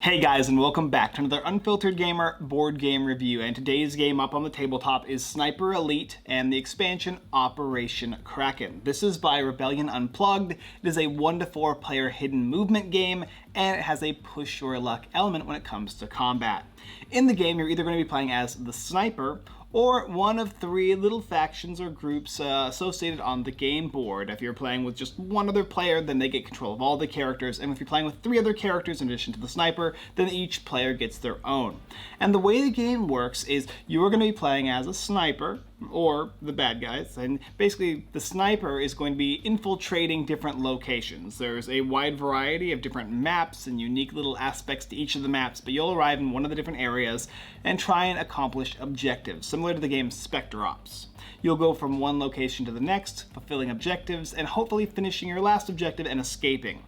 Hey guys, and welcome back to another Unfiltered Gamer board game review. And today's game up on the tabletop is Sniper Elite and the expansion Operation Kraken. This is by Rebellion Unplugged. It is a 1 to 4 player hidden movement game, and it has a push your luck element when it comes to combat. In the game, you're either going to be playing as the sniper or one of 3 little factions or groups associated on the game board. If you're playing with just one other player, then they get control of all the characters, and if you're playing with 3 other characters in addition to the sniper, then each player gets their own. And the way the game works is you're going to be playing as a sniper, or the bad guys, and basically the sniper is going to be infiltrating different locations. There's a wide variety of different maps and unique little aspects to each of the maps, but you'll arrive in one of the different areas and try and accomplish objectives, similar to the game Spectre Ops. You'll go from one location to the next, fulfilling objectives, and hopefully finishing your last objective and escaping.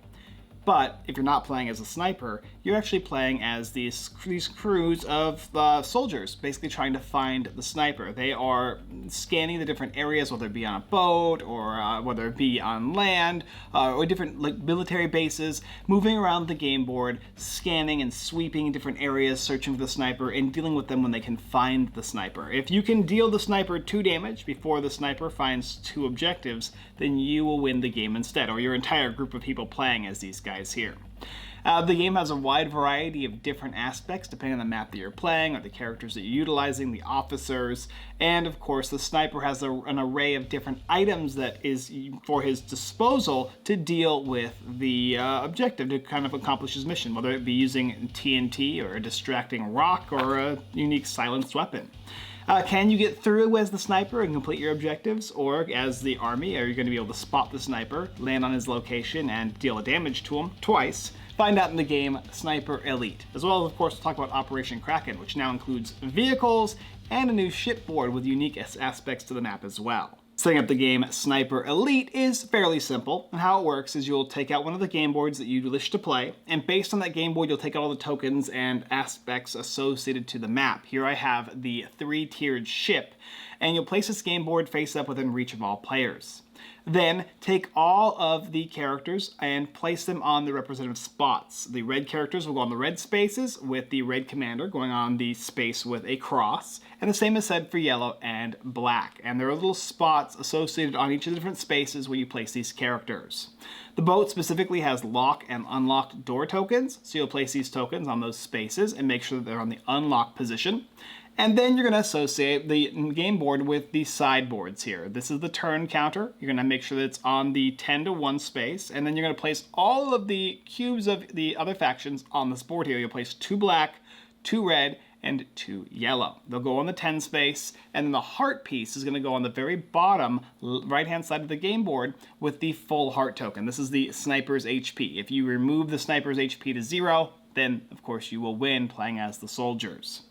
But if you're not playing as a sniper, you're actually playing as these crews of soldiers, basically trying to find the sniper. They are scanning the different areas, whether it be on a boat or whether it be on land or different military bases, moving around the game board, scanning and sweeping different areas, searching for the sniper, and dealing with them when they can find the sniper. If you can deal the sniper 2 damage before the sniper finds 2 objectives, then you will win the game instead, or your entire group of people playing as these guys here. The game has a wide variety of different aspects depending on the map that you're playing or the characters that you're utilizing, the officers, and of course the sniper has an array of different items that is for his disposal to deal with the objective, to kind of accomplish his mission, whether it be using TNT or a distracting rock or a unique silenced weapon. Can you get through as the sniper and complete your objectives, or as the army, are you going to be able to spot the sniper, land on his location, and deal a damage to him twice? Find out in the game Sniper Elite. As well as, of course, we'll talk about Operation Kraken, which now includes vehicles and a new shipboard with unique aspects to the map as well. Setting up the game Sniper Elite is fairly simple, and how it works is you'll take out one of the game boards that you wish to play, and based on that game board you'll take out all the tokens and aspects associated to the map. Here I have the 3-tiered ship, and you'll place this game board face up within reach of all players. Then take all of the characters and place them on the representative spots. The red characters will go on the red spaces, with the red commander going on the space with a cross, and the same is said for yellow and black. And there are little spots associated on each of the different spaces where you place these characters. The boat specifically has lock and unlocked door tokens, so you'll place these tokens on those spaces and make sure that they're on the unlocked position. And then you're going to associate the game board with the sideboards here. This is the turn counter. You're going to make sure that it's on the 10 to 1 space, and then you're going to place all of the cubes of the other factions on this board here. You'll place 2 black, 2 red, and 2 yellow. They'll go on the 10 space, and then the heart piece is going to go on the very bottom right-hand side of the game board with the full heart token. This is the sniper's HP. If you remove the sniper's HP to 0, then of course you will win playing as the soldiers.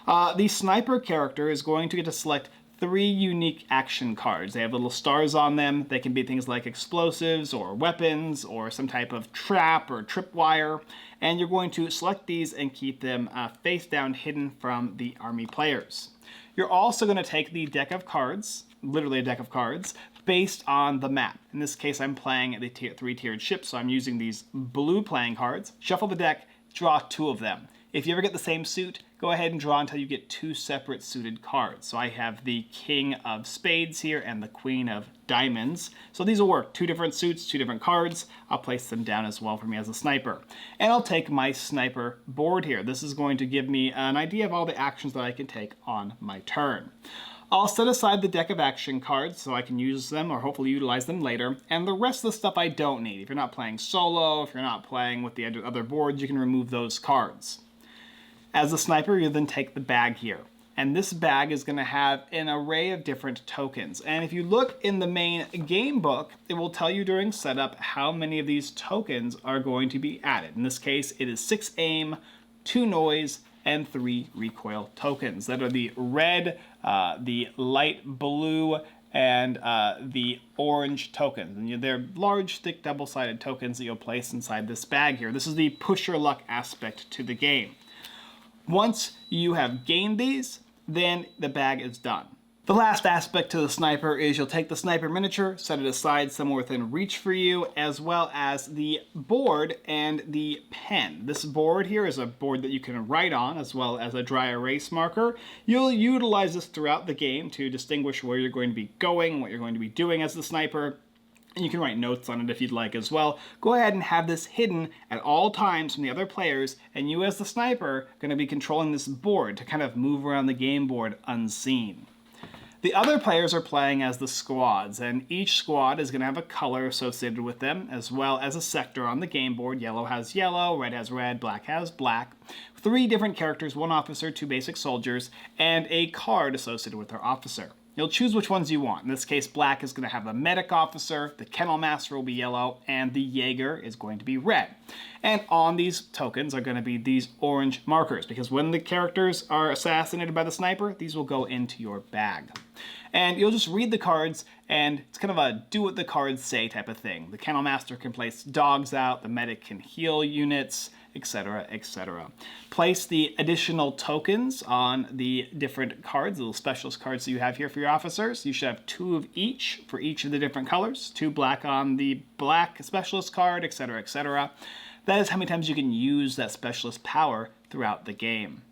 The sniper character is going to get to select 3 unique action cards. They have little stars on them. They can be things like explosives or weapons or some type of trap or tripwire. And you're going to select these and keep them face down, hidden from the army players. You're also going to take the deck of cards, literally a deck of cards, based on the map. In this case, I'm playing the 3-tiered ship, so I'm using these blue playing cards. Shuffle the deck, draw 2 of them. If you ever get the same suit, go ahead and draw until you get 2 separate suited cards. So I have the King of Spades here and the Queen of Diamonds. So these will work. 2 different suits, 2 different cards. I'll place them down as well for me as a sniper. And I'll take my sniper board here. This is going to give me an idea of all the actions that I can take on my turn. I'll set aside the deck of action cards so I can use them or hopefully utilize them later, and the rest of the stuff I don't need. If you're not playing solo, if you're not playing with the other boards, you can remove those cards. As a sniper, you then take the bag here. And this bag is going to have an array of different tokens. And if you look in the main game book, it will tell you during setup how many of these tokens are going to be added. In this case, it is 6 aim, 2 noise, and 3 recoil tokens. That are the red, the light blue, and the orange tokens. And they're large, thick, double-sided tokens that you'll place inside this bag here. This is the push your luck aspect to the game. Once you have gained these, then the bag is done. The last aspect to the sniper is you'll take the sniper miniature, set it aside somewhere within reach for you, as well as the board and the pen. This board here is a board that you can write on, as well as a dry erase marker. You'll utilize this throughout the game to distinguish where you're going to be going, what you're going to be doing as the sniper. And you can write notes on it if you'd like as well. Go ahead and have this hidden at all times from the other players, and you as the sniper are going to be controlling this board to kind of move around the game board unseen. The other players are playing as the squads, and each squad is going to have a color associated with them, as well as a sector on the game board. Yellow has yellow, red has red, black has black. 3 different characters, 1 officer, 2 basic soldiers, and a card associated with their officer. You'll choose which ones you want. In this case, black is going to have a medic officer, the kennel master will be yellow, and the Jaeger is going to be red. And on these tokens are going to be these orange markers, because when the characters are assassinated by the sniper, these will go into your bag. And you'll just read the cards, and it's kind of a do what the cards say type of thing. The kennel master can place dogs out, the medic can heal units, etc., etc. Place the additional tokens on the different cards, the little specialist cards that you have here for your officers. You should have 2 of each for each of the different colors, 2 black on the black specialist card, etc., etc. That is how many times you can use that specialist power throughout the game.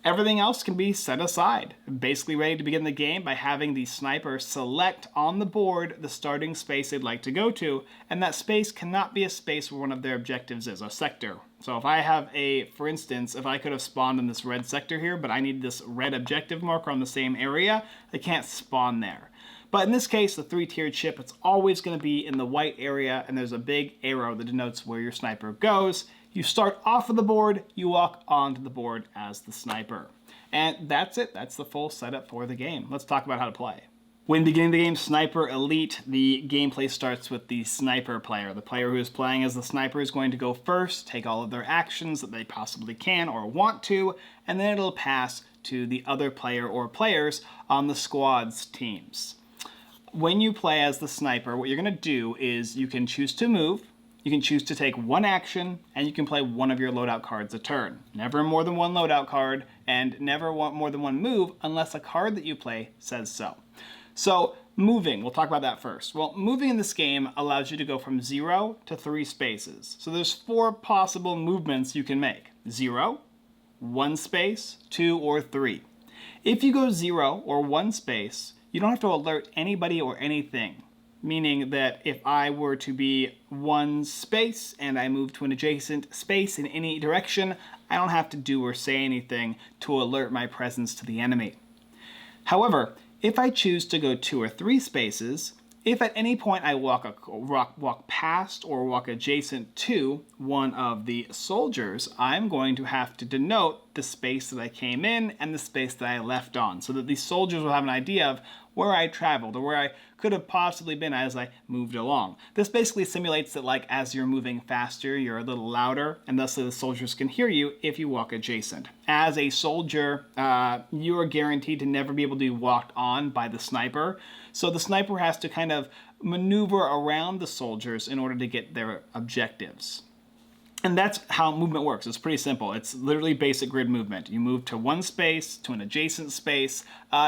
Everything else can be set aside. Basically ready to begin the game by having the sniper select on the board the starting space they'd like to go to, and that space cannot be a space where one of their objectives is, a sector. So if I have for instance, if I could have spawned in this red sector here, but I need this red objective marker on the same area, I can't spawn there. But in this case, the 3-tiered ship, it's always going to be in the white area, and there's a big arrow that denotes where your sniper goes. You start off of the board, you walk onto the board as the sniper. And that's it. That's the full setup for the game. Let's talk about how to play. When beginning the game Sniper Elite, the gameplay starts with the sniper player. The player who is playing as the sniper is going to go first, take all of their actions that they possibly can or want to, and then it'll pass to the other player or players on the squad's teams. When you play as the sniper, what you're going to do is you can choose to move, you can choose to take 1 action, and you can play 1 of your loadout cards a turn. Never more than 1 loadout card, and never more than 1 move unless a card that you play says so. So, moving, we'll talk about that first. Well, moving in this game allows you to go from 0 to 3 spaces. So there's 4 possible movements you can make. 0, 1 space, 2, or 3. If you go 0 or 1 space, you don't have to alert anybody or anything. Meaning that if I were to be 1 space and I move to an adjacent space in any direction, I don't have to do or say anything to alert my presence to the enemy. However, if I choose to go 2 or 3 spaces, if at any point I walk past or walk adjacent to one of the soldiers, I'm going to have to denote the space that I came in and the space that I left on, so that these soldiers will have an idea of where I traveled or where I could have possibly been as I moved along. This basically simulates that, like, as you're moving faster, you're a little louder, and thus the soldiers can hear you if you walk adjacent. As a soldier, you are guaranteed to never be able to be walked on by the sniper, so the sniper has to kind of maneuver around the soldiers in order to get their objectives. And that's how movement works. It's pretty simple. It's literally basic grid movement. You move to 1 space, to an adjacent space.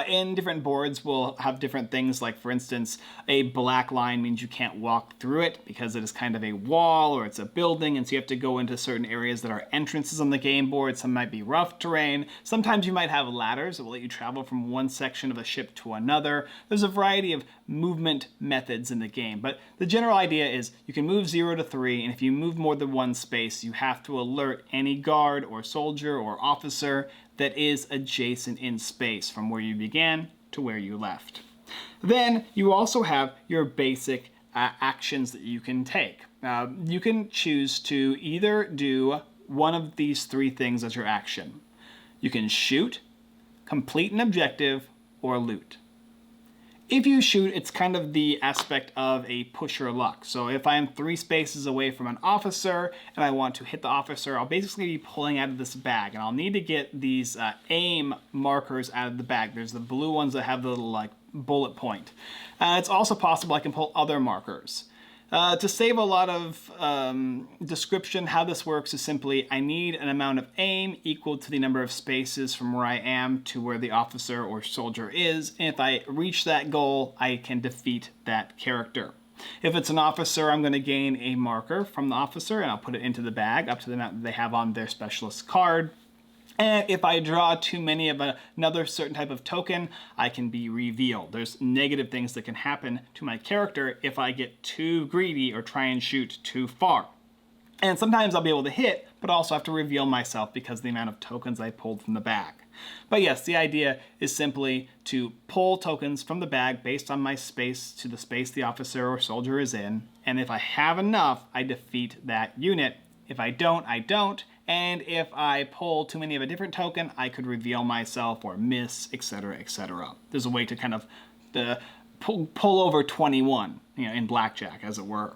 In different boards, we'll have different things, like, for instance, a black line means you can't walk through it because it is kind of a wall or it's a building, and so you have to go into certain areas that are entrances on the game board. Some might be rough terrain. Sometimes you might have ladders that will let you travel from one section of a ship to another. There's a variety of movement methods in the game, but the general idea is you can move 0 to 3, and if you move more than 1 space, you have to alert any guard or soldier or officer that is adjacent in space from where you began to where you left. Then you also have your basic actions that you can take. You can choose to either do one of these 3 things as your action. You can shoot, complete an objective, or loot. If you shoot, it's kind of the aspect of a push your luck. So if I'm 3 spaces away from an officer and I want to hit the officer, I'll basically be pulling out of this bag, and I'll need to get these aim markers out of the bag. There's the blue ones that have the little, like, bullet point. It's also possible I can pull other markers. To save a lot of description, how this works is simply I need an amount of aim equal to the number of spaces from where I am to where the officer or soldier is. And if I reach that goal, I can defeat that character. If it's an officer, I'm going to gain a marker from the officer and I'll put it into the bag up to the amount that they have on their specialist card. And if I draw too many of another certain type of token, I can be revealed. There's negative things that can happen to my character if I get too greedy or try and shoot too far. And sometimes I'll be able to hit, but also have to reveal myself because of the amount of tokens I pulled from the bag. But yes, the idea is simply to pull tokens from the bag based on my space to the space the officer or soldier is in. And if I have enough, I defeat that unit. If I don't, I don't. And if I pull too many of a different token, I could reveal myself or miss, etc., etc. There's a way to kind of pull over 21, in blackjack, as it were.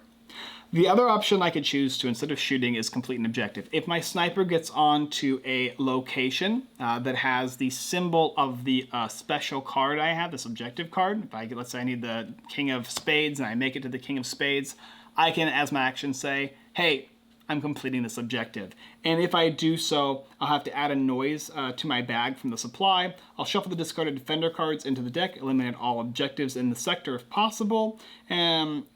The other option I could choose to, instead of shooting, is complete an objective. If my sniper gets onto a location that has the symbol of the special card I have, this objective card, if let's say I need the King of Spades and I make it to the King of Spades, I can, as my action, say, hey, I'm completing this objective. And if I do so, I'll have to add a noise to my bag from the supply. I'll shuffle the discarded defender cards into the deck, eliminate all objectives in the sector if possible, and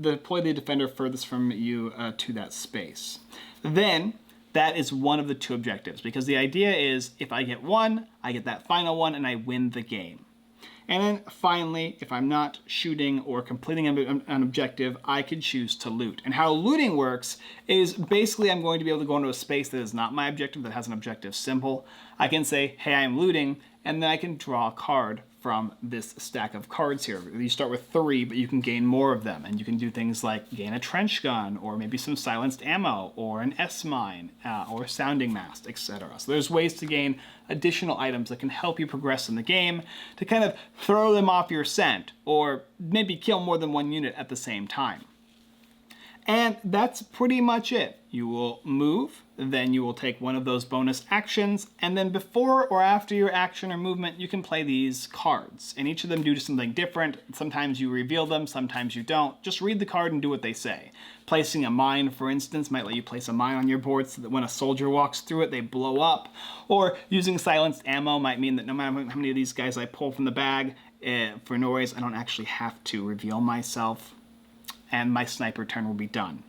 deploy the defender furthest from you to that space. Then, that is one of the two objectives, because the idea is if I get one, I get that final one and I win the game. And then finally, if I'm not shooting or completing an objective, I can choose to loot. And how looting works is basically I'm going to be able to go into a space that is not my objective, that has an objective symbol. I can say, hey, I'm looting, and then I can draw a card from this stack of cards here. You start with 3, but you can gain more of them. And you can do things like gain a trench gun, or maybe some silenced ammo, or an S-mine, or a sounding mast, etc. So there's ways to gain additional items that can help you progress in the game, to kind of throw them off your scent, or maybe kill more than one unit at the same time. And that's pretty much it. You will move, then you will take one of those bonus actions, and then before or after your action or movement, you can play these cards. And each of them do something different. Sometimes you reveal them, sometimes you don't. Just read the card and do what they say. Placing a mine, for instance, might let you place a mine on your board so that when a soldier walks through it, they blow up. Or using silenced ammo might mean that no matter how many of these guys I pull from the bag, for noise, I don't actually have to reveal myself, and my sniper turn will be done.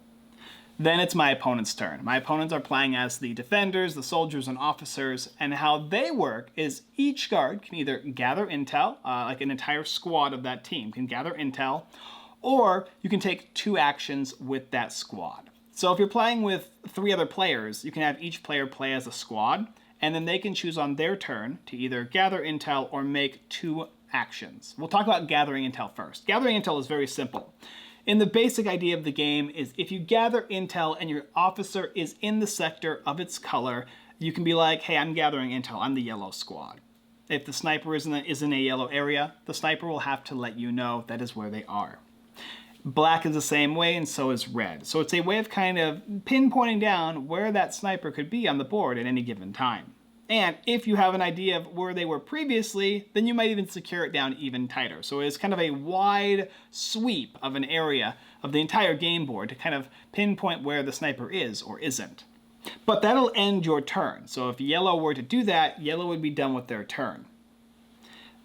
Then it's my opponent's turn. My opponents are playing as the defenders, the soldiers, and officers, and how they work is each guard can either gather intel, like an entire squad of that team can gather intel, or you can take 2 actions with that squad. So if you're playing with 3 other players, you can have each player play as a squad, and then they can choose on their turn to either gather intel or make 2 actions. We'll talk about gathering intel first. Gathering intel is very simple. And the basic idea of the game is if you gather intel and your officer is in the sector of its color, you can be like, hey, I'm gathering intel, I'm the yellow squad. If the sniper is in a yellow area, the sniper will have to let you know that is where they are. Black is the same way, and so is red. So it's a way of kind of pinpointing down where that sniper could be on the board at any given time. And if you have an idea of where they were previously, then you might even secure it down even tighter. So it's kind of a wide sweep of an area of the entire game board to kind of pinpoint where the sniper is or isn't. But that'll end your turn. So if yellow were to do that, yellow would be done with their turn.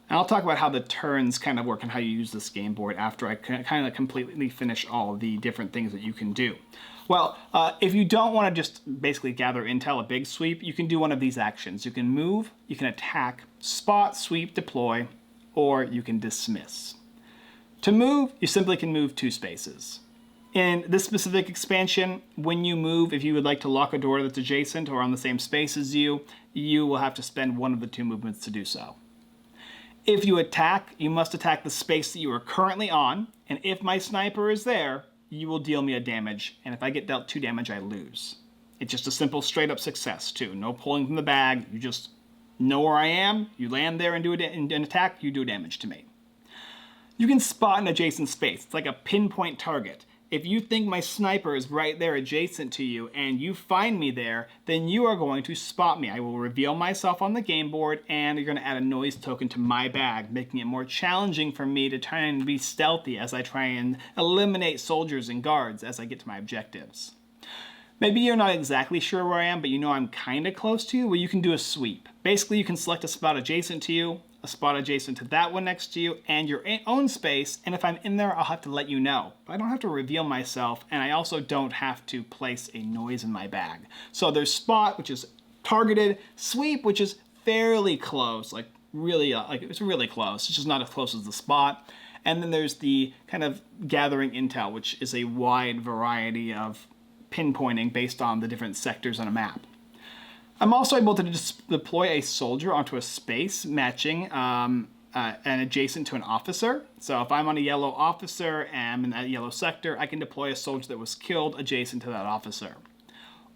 And I'll talk about how the turns kind of work and how you use this game board after I kind of completely finish all the different things that you can do. Well, if you don't want to just basically gather intel, a big sweep, you can do one of these actions. You can move, you can attack, spot, sweep, deploy, or you can dismiss. To move, you simply can move 2 spaces. In this specific expansion, when you move, if you would like to lock a door that's adjacent or on the same space as you, you will have to spend one of the 2 movements to do so. If you attack, you must attack the space that you are currently on, and if my sniper is there, you will deal me a damage, and if I get dealt 2 damage, I lose. It's just a simple straight up success too. No pulling from the bag, you just know where I am, you land there and do an attack, you do damage to me. You can spot an adjacent space. It's like a pinpoint target. if you think my sniper is right there adjacent to you and you find me there, then you are going to spot me. I will reveal myself on the game board, and you're going to add a noise token to my bag, making it more challenging for me to try and be stealthy as I try and eliminate soldiers and guards as I get to my objectives. Maybe you're not exactly sure where I am, but you know I'm kind of close to you. Well, you can do a sweep. Basically, you can select a spot adjacent to you, a spot adjacent to that one next to you, and your own space, and if I'm in there, I'll have to let you know. But I don't have to reveal myself, and I also don't have to place a noise in my bag. So there's spot, which is targeted, sweep, which is fairly close, like really, it's really close. It's just not as close as the spot. And then there's the kind of gathering intel, which is a wide variety of pinpointing based on the different sectors on a map. I'm also able to deploy a soldier onto a space matching and adjacent to an officer. So if I'm on a yellow officer and I'm in that yellow sector, I can deploy a soldier that was killed adjacent to that officer.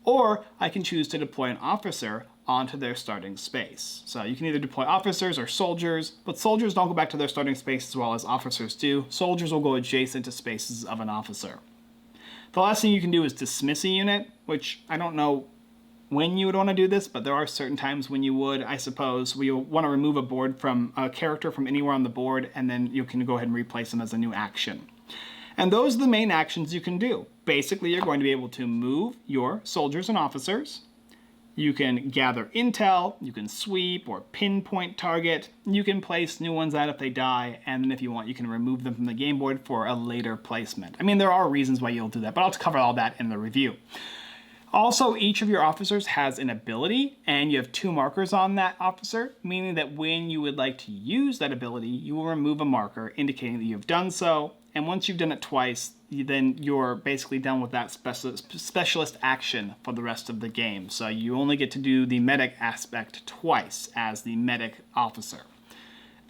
Or I can choose to deploy an officer onto their starting space. So you can either deploy officers or soldiers, but soldiers don't go back to their starting space as well as officers do. Soldiers will go adjacent to spaces of an officer. The last thing you can do is dismiss a unit, which I don't know when you would want to do this, but there are certain times when you would, I suppose, where you want to remove a character from anywhere on the board, and then you can go ahead and replace them as a new action. And those are the main actions you can do. Basically, you're going to be able to move your soldiers and officers. You can gather intel, you can sweep or pinpoint target, you can place new ones out if they die, and then if you want, you can remove them from the game board for a later placement. I mean, there are reasons why you'll do that, but I'll cover all that in the review. Also, each of your officers has an ability, and you have 2 markers on that officer, meaning that when you would like to use that ability, you will remove a marker indicating that you've done so, and once you've done it twice, then you're basically done with that specialist action for the rest of the game. So you only get to do the medic aspect twice as the medic officer.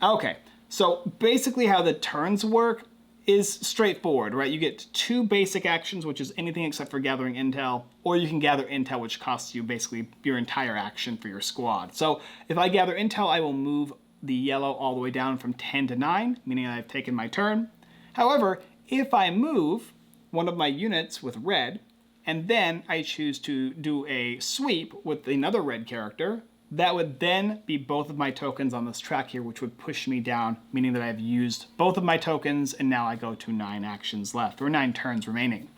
Okay, so basically how the turns work is straightforward, right? You get 2 basic actions, which is anything except for gathering intel, or you can gather intel, which costs you basically your entire action for your squad. So if I gather intel, I will move the yellow all the way down from 10 to 9, meaning I've taken my turn. However, if I move one of my units with red, and then I choose to do a sweep with another red character, that would then be both of my tokens on this track here, which would push me down, meaning that I've used both of my tokens, and now I go to 9 actions left, or 9 turns remaining.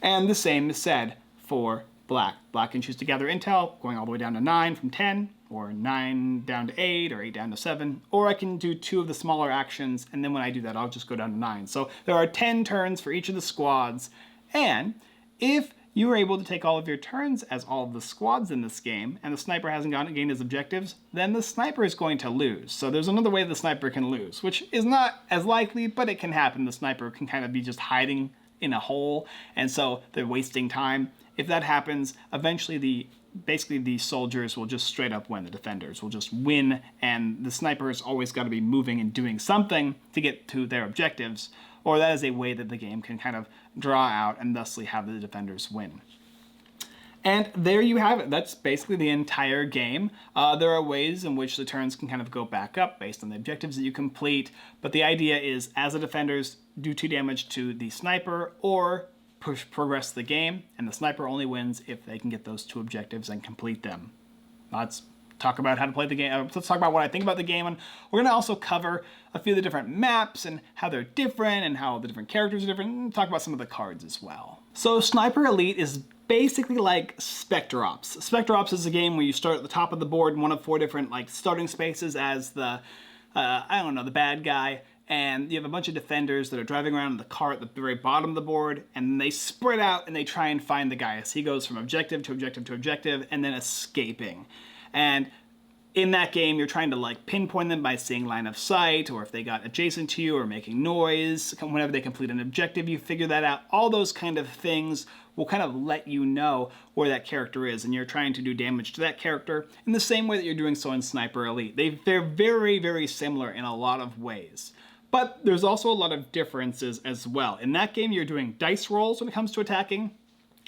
And the same is said for black. Black can choose to gather intel, going all the way down to 9 from 10, or 9 down to 8, or 8 down to 7, or I can do 2 of the smaller actions, and then when I do that, I'll just go down to 9. So there are 10 turns for each of the squads, and if you are able to take all of your turns as all of the squads in this game, and the sniper hasn't gained his objectives, then the sniper is going to lose. So there's another way the sniper can lose, which is not as likely, but it can happen. The sniper can kind of be just hiding in a hole, and so they're wasting time. If that happens, eventually basically the soldiers will just straight up win. The defenders will just win, and the sniper's always got to be moving and doing something to get to their objectives, or that is a way that the game can kind of draw out and thusly have the defenders win. And there you have it. That's basically the entire game. There are ways in which the turns can kind of go back up based on the objectives that you complete, but the idea is as the defenders do 2 damage to the sniper or progress the game, and the sniper only wins if they can get those 2 objectives and complete them. Let's talk about how to play the game. Let's talk about what I think about the game, and we're going to also cover a few of the different maps and how they're different and how the different characters are different, and talk about some of the cards as well. So Sniper Elite is basically like Spectre Ops. Spectre Ops is a game where you start at the top of the board in one of 4 different starting spaces as the, the bad guy, and you have a bunch of defenders that are driving around in the car at the very bottom of the board, and they spread out and they try and find the guy as he goes from objective to objective to objective and then escaping. And in that game, you're trying to pinpoint them by seeing line of sight, or if they got adjacent to you or making noise. Whenever they complete an objective, you figure that out. All those kind of things will kind of let you know where that character is, and you're trying to do damage to that character in the same way that you're doing so in Sniper Elite. They're very, very similar in a lot of ways. But there's also a lot of differences as well. In that game, you're doing dice rolls when it comes to attacking,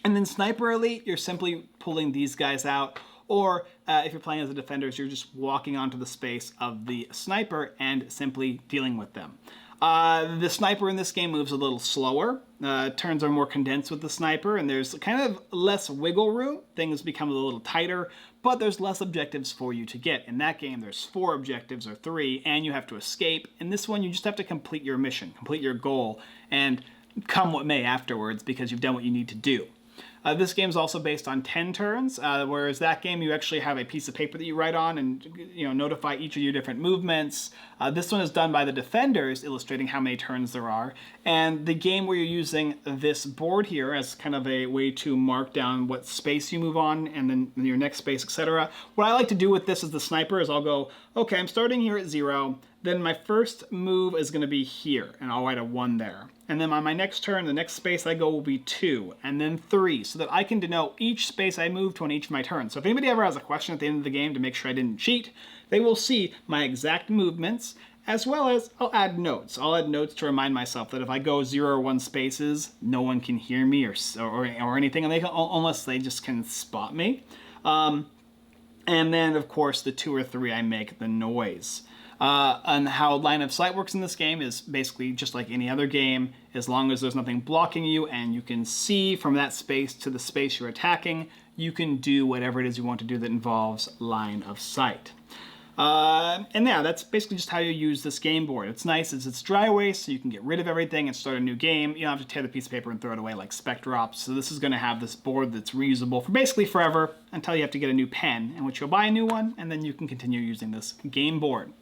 and in Sniper Elite, you're simply pulling these guys out, or if you're playing as the defenders, you're just walking onto the space of the sniper and simply dealing with them. The sniper in this game moves a little slower. Turns are more condensed with the sniper, and there's kind of less wiggle room. Things become a little tighter, but there's less objectives for you to get. In that game, there's 4 objectives or 3, and you have to escape. In this one, you just have to complete your mission, complete your goal, and come what may afterwards because you've done what you need to do. This game is also based on 10 turns, whereas that game you actually have a piece of paper that you write on and notify each of your different movements. This one is done by the defenders, illustrating how many turns there are. And the game where you're using this board here as kind of a way to mark down what space you move on and then your next space, etc. What I like to do with this as the sniper is I'll go, okay, I'm starting here at 0. Then my first move is going to be here, and I'll write a 1 there. And then on my next turn, the next space I go will be 2, and then 3, so that I can denote each space I move to on each of my turns. So if anybody ever has a question at the end of the game to make sure I didn't cheat, they will see my exact movements, as well as I'll add notes. I'll add notes to remind myself that if I go 0 or 1 spaces, no one can hear me or anything, and unless they just can spot me. And then, of course, the 2 or 3 I make the noise. And how line of sight works in this game is basically just like any other game. As long as there's nothing blocking you and you can see from that space to the space you're attacking, you can do whatever it is you want to do that involves line of sight. And yeah, that's basically just how you use this game board. It's nice as it's dry erase, so you can get rid of everything and start a new game. You don't have to tear the piece of paper and throw it away like Spectre Ops. So this is going to have this board that's reusable for basically forever until you have to get a new pen, in which you'll buy a new one, and then you can continue using this game board.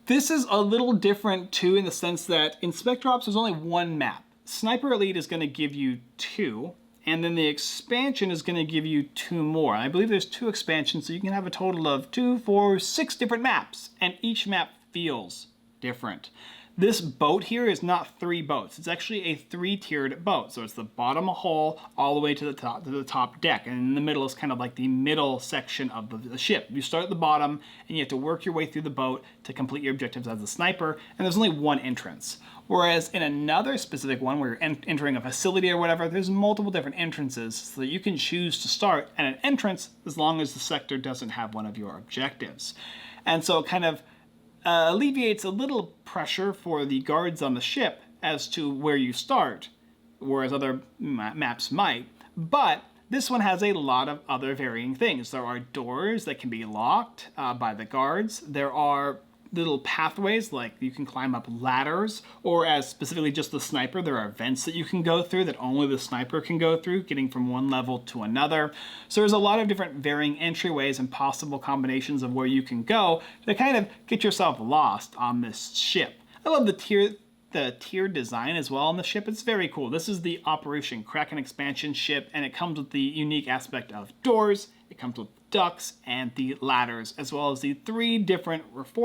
This is a little different too in the sense that in Spectre Ops there's only 1 map. Sniper Elite is going to give you 2. And then the expansion is going to give you 2 more. I believe there's 2 expansions, so you can have a total of 2, 4, 6 different maps. And each map feels different. This boat here is not 3 boats. It's actually a 3-tiered boat. So it's the bottom hull all the way to the top deck. And in the middle is kind of like the middle section of the ship. You start at the bottom, and you have to work your way through the boat to complete your objectives as a sniper. And there's only 1 entrance. Whereas in another specific one where you're entering a facility or whatever, there's multiple different entrances so that you can choose to start at an entrance as long as the sector doesn't have one of your objectives. And so it kind of alleviates a little pressure for the guards on the ship as to where you start, whereas other maps might. But this one has a lot of other varying things. There are doors that can be locked by the guards. There are little pathways, like you can climb up ladders, or as specifically just the sniper, there are vents that you can go through that only the sniper can go through, getting from one level to another. So there's a lot of different varying entryways and possible combinations of where you can go to kind of get yourself lost on this ship. I love the tiered design as well on the ship. It's very cool. This is the Operation Kraken expansion ship, and it comes with the unique aspect of doors. It comes with ducts and the ladders, as well as the 4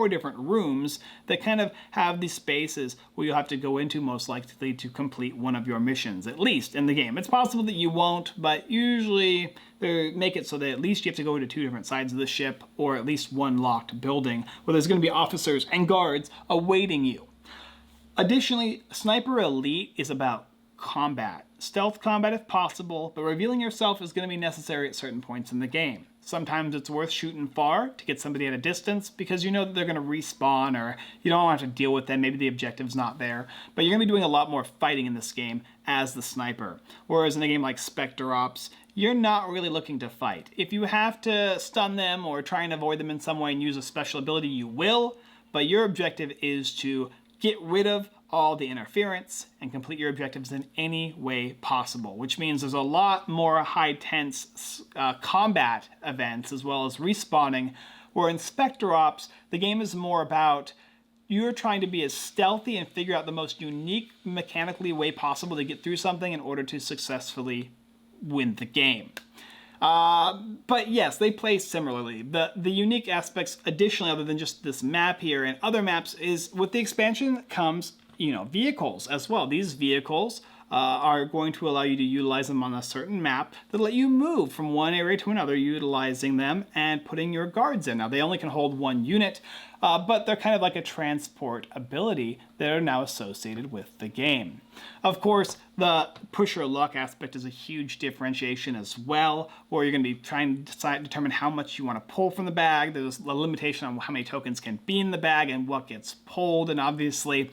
different rooms that kind of have these spaces where you'll have to go into most likely to complete one of your missions, at least in the game. It's possible that you won't, but usually they make it so that at least you have to go into 2 different sides of the ship, or at least 1 locked building where there's going to be officers and guards awaiting you. Additionally, Sniper Elite is about combat. Stealth combat if possible, but revealing yourself is going to be necessary at certain points in the game. Sometimes it's worth shooting far to get somebody at a distance because you know that they're going to respawn or you don't have to deal with them. Maybe the objective's not there. But you're going to be doing a lot more fighting in this game as the sniper. Whereas in a game like Spectre Ops, you're not really looking to fight. If you have to stun them or try and avoid them in some way and use a special ability, you will. But your objective is to get rid of all the interference and complete your objectives in any way possible, which means there's a lot more high-tense combat events as well as respawning, where in Spectre Ops, the game is more about you're trying to be as stealthy and figure out the most unique mechanically way possible to get through something in order to successfully win the game. But yes, they play similarly. The unique aspects, additionally, other than just this map here and other maps, is with the expansion comes, vehicles as well. These vehicles are going to allow you to utilize them on a certain map that let you move from one area to another, utilizing them and putting your guards in. Now, they only can hold one unit, but they're kind of like a transport ability that are now associated with the game. Of course, the push your luck aspect is a huge differentiation as well, where you're going to be trying to determine how much you want to pull from the bag. There's a limitation on how many tokens can be in the bag and what gets pulled, and obviously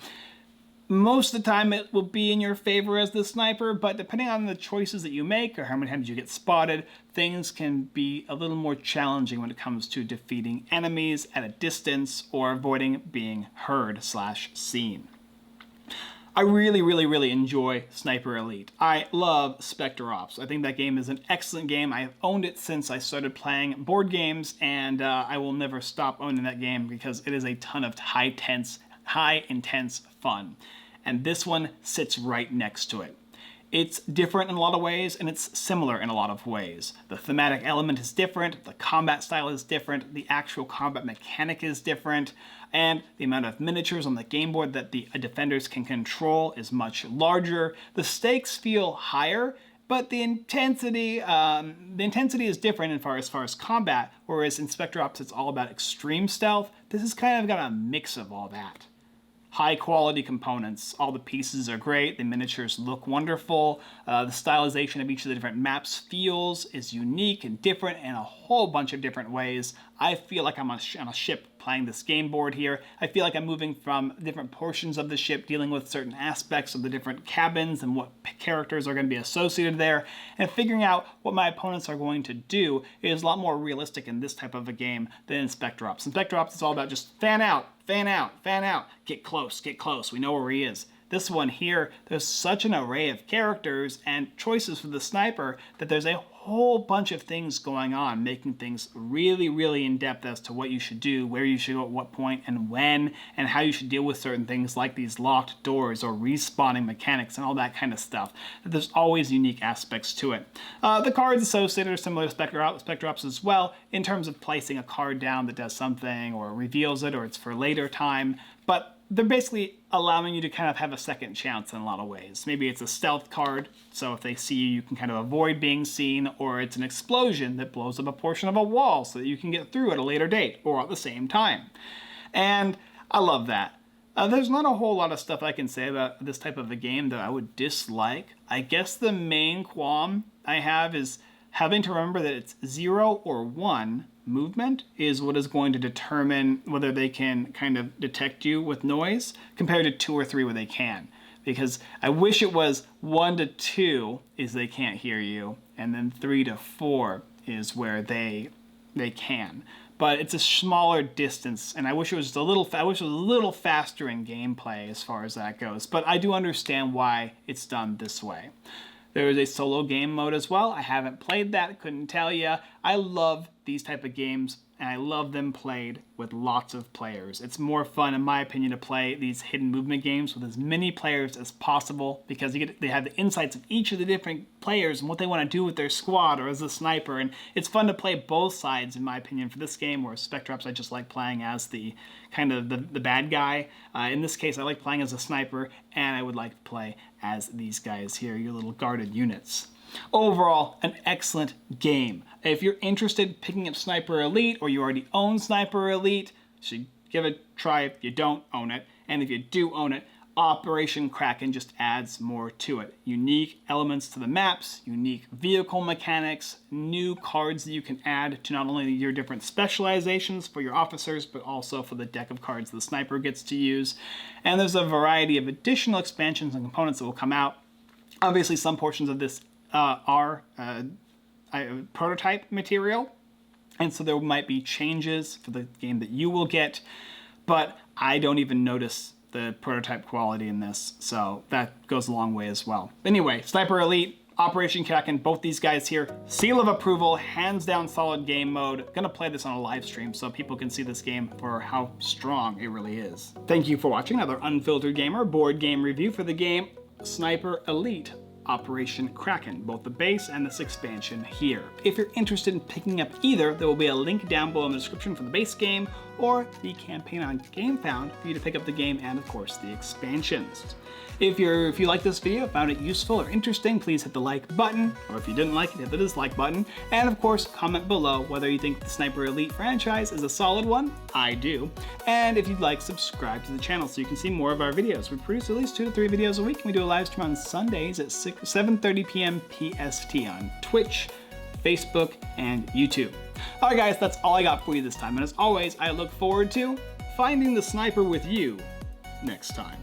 most of the time it will be in your favor as the sniper, but depending on the choices that you make or how many times you get spotted, things can be a little more challenging when it comes to defeating enemies at a distance or avoiding being heard/seen. I really enjoy Sniper Elite. I love Spectre Ops. I think that game is an excellent game. I've owned it since I started playing board games, and I will never stop owning that game because it is a ton of high intense fun. And this one sits right next to it. It's different in a lot of ways, and it's similar in a lot of ways. The thematic element is different, the combat style is different, the actual combat mechanic is different, and the amount of miniatures on the game board that the defenders can control is much larger. The stakes feel higher, but the intensity is different as far as combat, whereas in Spectre Ops it's all about extreme stealth. This has kind of got a mix of all that. High quality components, all the pieces are great, the miniatures look wonderful, the stylization of each of the different maps is unique and different in a whole bunch of different ways. I feel like I'm on a ship playing this game board here. I feel like I'm moving from different portions of the ship, dealing with certain aspects of the different cabins and what characters are going to be associated there, and figuring out what my opponents are going to do is a lot more realistic in this type of a game than in Spectre Ops. In Spectre Ops, it's all about just fan out, get close, we know where he is. This one here, there's such an array of characters and choices for the sniper that there's a whole bunch of things going on, making things really in-depth as to what you should do, where you should go at what point and when, and how you should deal with certain things like these locked doors or respawning mechanics and all that kind of stuff. There's always unique aspects to it. The cards associated are similar to Spectre Ops as well, in terms of placing a card down that does something or reveals it or it's for later time, but they're basically allowing you to kind of have a second chance in a lot of ways. Maybe it's a stealth card, so if they see you, you can kind of avoid being seen, or it's an explosion that blows up a portion of a wall so that you can get through at a later date or at the same time. And I love that. There's not a whole lot of stuff I can say about this type of a game that I would dislike. I guess the main qualm I have is having to remember that it's 0 or 1 movement is what is going to determine whether they can kind of detect you with noise, compared to 2 or 3 where they can. Because I wish it was 1 to 2 is they can't hear you, and then 3 to 4 is where they can. But it's a smaller distance, and I wish it was a little faster in gameplay as far as that goes. But I do understand why it's done this way. There is a solo game mode as well. I haven't played that, couldn't tell you. I love these type of games, and I love them played with lots of players. It's more fun, in my opinion, to play these hidden movement games with as many players as possible, because they have the insights of each of the different players and what they want to do with their squad or as a sniper, and it's fun to play both sides, in my opinion, for this game, where Spectre Ops I just like playing as the kind of the bad guy. In this case, I like playing as a sniper, and I would like to play as these guys here, your little guarded units. Overall, an excellent game. If you're interested in picking up Sniper Elite, or you already own Sniper Elite, you should give it a try if you don't own it. And if you do own it, Operation Kraken just adds more to it. Unique elements to the maps, unique vehicle mechanics, new cards that you can add to not only your different specializations for your officers, but also for the deck of cards the sniper gets to use. And there's a variety of additional expansions and components that will come out. Obviously, some portions of this are prototype material, and so there might be changes for the game that you will get, but I don't even notice the prototype quality in this, so that goes a long way as well. Anyway, Sniper Elite, Operation Kraken, both these guys here, seal of approval, hands down solid game mode. Gonna play this on a live stream so people can see this game for how strong it really is. Thank you for watching another Unfiltered Gamer board game review for the game Sniper Elite. Operation Kraken, both the base and this expansion here. If you're interested in picking up either, there will be a link down below in the description for the base game or the campaign on GameFound for you to pick up the game and of course the expansions. If you like this video, found it useful or interesting, please hit the like button, or if you didn't like it, hit the dislike button, and of course comment below whether you think the Sniper Elite franchise is a solid one. I do. And if you'd like, subscribe to the channel so you can see more of our videos. We produce at least 2 to 3 videos a week, and we do a live stream on Sundays at 7:30 p.m. PST on Twitch, Facebook, and YouTube. Alright guys, that's all I got for you this time, and as always, I look forward to finding the sniper with you next time.